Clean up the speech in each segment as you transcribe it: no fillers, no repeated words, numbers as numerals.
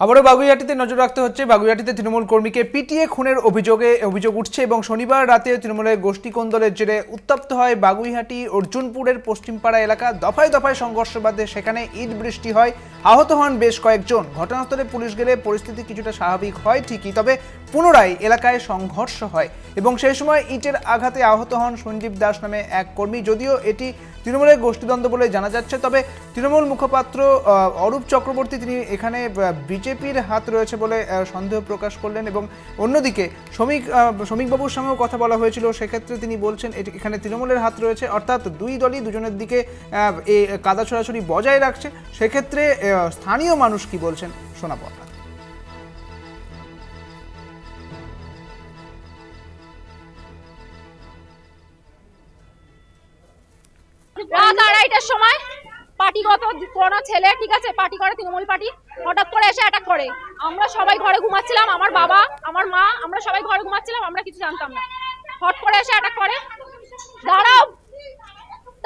আবারও বাগুইআটিতে নজর রাখতে হচ্ছে। বাগুইআটিতে তৃণমূল কর্মীকে পিটিয়ে খুনের অভিযোগ উঠছে এবং শনিবার রাতে তৃণমূলের গোষ্ঠী কোন্দলের জেরে উত্তপ্ত হয় বাগুইআটি অর্জুনপুরের পশ্চিমপাড়া এলাকা। দফায় দফায় সংঘর্ষ বাধে, সেখানে ইট বৃষ্টি হয়, আহত হন বেশ কয়েকজন। ঘটনাস্থলে পুলিশ গেলে পরিস্থিতি কিছুটা স্বাভাবিক হয় ঠিকই, তবে পুনরায় এলাকায় সংঘর্ষ হয় এবং সেই সময় ইটের আঘাতে আহত হন সঞ্জীব দাস নামে এক কর্মী। যদিও এটি তৃণমূলের গোষ্ঠীদ্বন্দ্ব বলে জানা যাচ্ছে, তবে তৃণমূল মুখপাত্র অরূপ চক্রবর্তী তিনি এখানে বিজেপির হাত রয়েছে বলে সন্দেহ প্রকাশ করলেন এবং অন্যদিকে শ্রমিকবাবুর সঙ্গেও কথা বলা হয়েছিল, সেক্ষেত্রে তিনি বলছেন এখানে তৃণমূলের হাত রয়েছে, অর্থাৎ দুই দলই দুজনের দিকে এই কাদা ছড়াছড়ি বজায় রাখছে। সেক্ষেত্রে স্থানীয় মানুষ কি বলছেন শোনাবো আমরা। রাত 2:30টার সময় পার্টিগত কোন ছেলে, ঠিক আছে, পার্টি করে তৃণমূল পার্টি, হঠাৎ করে এসে অ্যাটাক করে। আমরা সবাই ঘরে ঘুমাচ্ছিলাম, আমার বাবা, আমার মা, আমরা সবাই ঘরে ঘুমাচ্ছিলাম, আমরা কিছু জানতাম না। হট করে এসে অ্যাটাক করে, দাঁড়াও।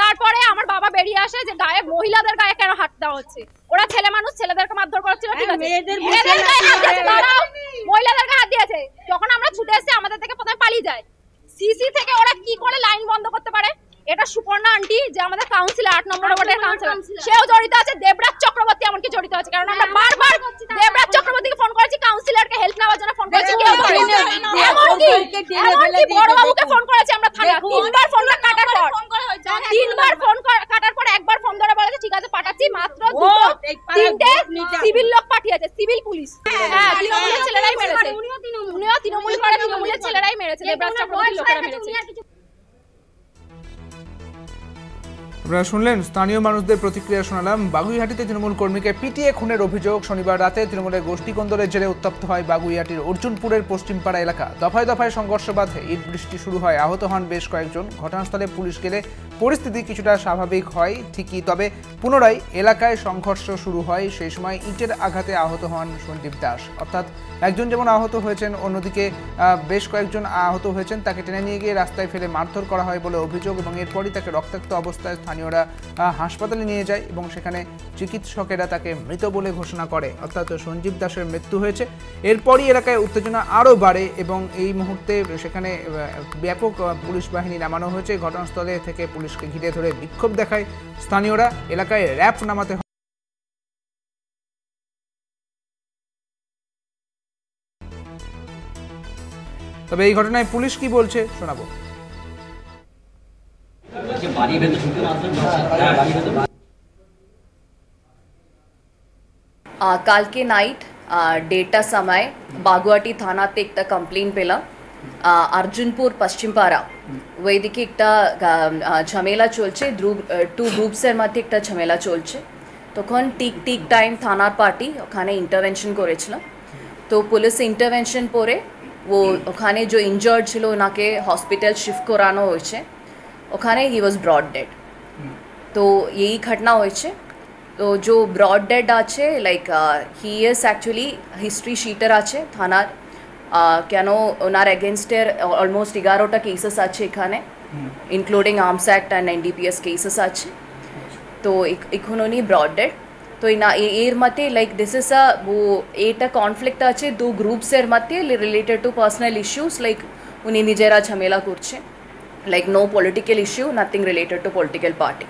তারপরে আমার বাবা বেরিয়ে আসে যে গায়ে, মহিলাদের গায়ে কেন হাত দেওয়া হচ্ছে, ওরা ছেলে মানুষ, ছেলেদেরকে মারধর করছিল, ঠিক আছে, মহিলাদেরকে হাত দিয়েছে। যখন আমরা ছুটে এসে আমাদের থেকে প্রথমে পালিয়ে যায়। সিসি থেকে ওরা কি করে লাইন বন্ধ করতে পারে? এটা সুপর্ণা আন্টি, যে আমাদের কাউন্সিলর 8 নম্বর ওয়ার্ডের কাউন্সিলর, সেও জড়িত আছে। দেবরাজ চক্রবর্তী এমনকি জড়িত আছে, কারণ আমরা বারবার দেবরাজ চক্রবর্তীকে ফোন করেছি, কাউন্সিলরকে হেল্প নেওয়ার জন্য ফোন করেছি, কেউ ধরেনি। এমনকি বড়বাবুকে ফোন করেছি আমরা থানা, 3বার ফোনটা কাটার পর, 3বার ফোন কাটার পর একবার ফোন ধরে বলেছে ঠিক আছে পাঠাচ্ছি। মাত্র 2-3টে সিভিল লোক পাঠিয়েছে, সিভিল পুলিশ। হ্যাঁ, তৃণমূলের ছেলেরাই মেরেছে, উনিও তৃণমূল করে, তৃণমূলের ছেলেরাই মেরেছে, দেবরাজ চক্রবর্তীর লোকেরা মেরেছে। আপনারা শুনলেন স্থানীয় মানুষদের প্রতিক্রিয়া শোনালাম। বাগুইআটিতে তৃণমূল কর্মীকে পিটিয়ে খুনের অভিযোগ। শনিবার রাতে তৃণমূলের গোষ্ঠী কোন্দলের জেরে উত্তপ্ত হয় বাগুইআটির অর্জুনপুরের পশ্চিমপাড়া এলাকা। দফায় দফায় সংঘর্ষ বাধে, ইট বৃষ্টি শুরু হয়, আহত হন বেশ কয়েকজন। ঘটনাস্থলে পুলিশ গেলে পরিস্থিতি কিছুটা স্বাভাবিক হয় ঠিকই, তবে পুনরায় এলাকায় সংঘর্ষ শুরু হয়। সেই সময় ইটের আঘাতে আহত হন সঞ্জীব দাস, অর্থাৎ একজন যেমন আহত হয়েছেন, অন্যদিকে বেশ কয়েকজন আহত হয়েছেন। তাকে টেনে নিয়ে গিয়ে রাস্তায় ফেলে মারধর করা হয় বলে অভিযোগ এবং এরপরই তাকে রক্তাক্ত অবস্থায় স্থানীয়রা হাসপাতালে নিয়ে যায় এবং সেখানে চিকিৎসকেরা তাকে মৃত বলে ঘোষণা করে, অর্থাৎ সঞ্জীব দাসের মৃত্যু হয়েছে। এরপরই এলাকায় উত্তেজনা আরও বাড়ে এবং এই মুহূর্তে সেখানে ব্যাপক পুলিশ বাহিনী নামানো হয়েছে। ঘটনাস্থলে থেকে পুলিশকে ঘিরে ধরে বিক্ষোভ দেখায় স্থানীয়রা, এলাকায় র্যাব নামাতে হয়। তবে এই ঘটনায় পুলিশ কি বলছে শোনাবো। কালকে নাইট 1:30টা সময় বাগুইআটি থানাতে একটা কমপ্লেন পেলাম, অর্জুনপুর পশ্চিমপাড়া ওইদিকে একটা ঝামেলা চলছে, 2 গ্রুপসের মধ্যে একটা ঝামেলা চলছে। তখন ঠিক টাইম থানার পার্টি ওখানে ইন্টারভেনশন করেছিল। তো পুলিশ ইন্টারভেনশন পরে ওখানে যে ইনজার্ড ছিল ওনাকে হসপিটাল শিফট করানো হয়েছে। ওখানে হি ওয়াজ ব্রড ডেড। তো এই ঘটনা হয়েছে। তো যে ব্রড ডেড আছে, like he is actually history sheeter আছে থানার, কেন ওনার এগেনস্টের অলমোস্ট 11টা কেসেস আছে এখানে, including arms act and NDPS cases আছে। তো এখন উনি ব্রড ডেড। তো এর মধ্যে লাইক দিস ইজ এটা কনফ্লিক্ট আছে 2 গ্রুপসের মধ্যে related to personal issues, like উনি নিজেরা ঝামেলা করছে, like no political issue, nothing related to political party.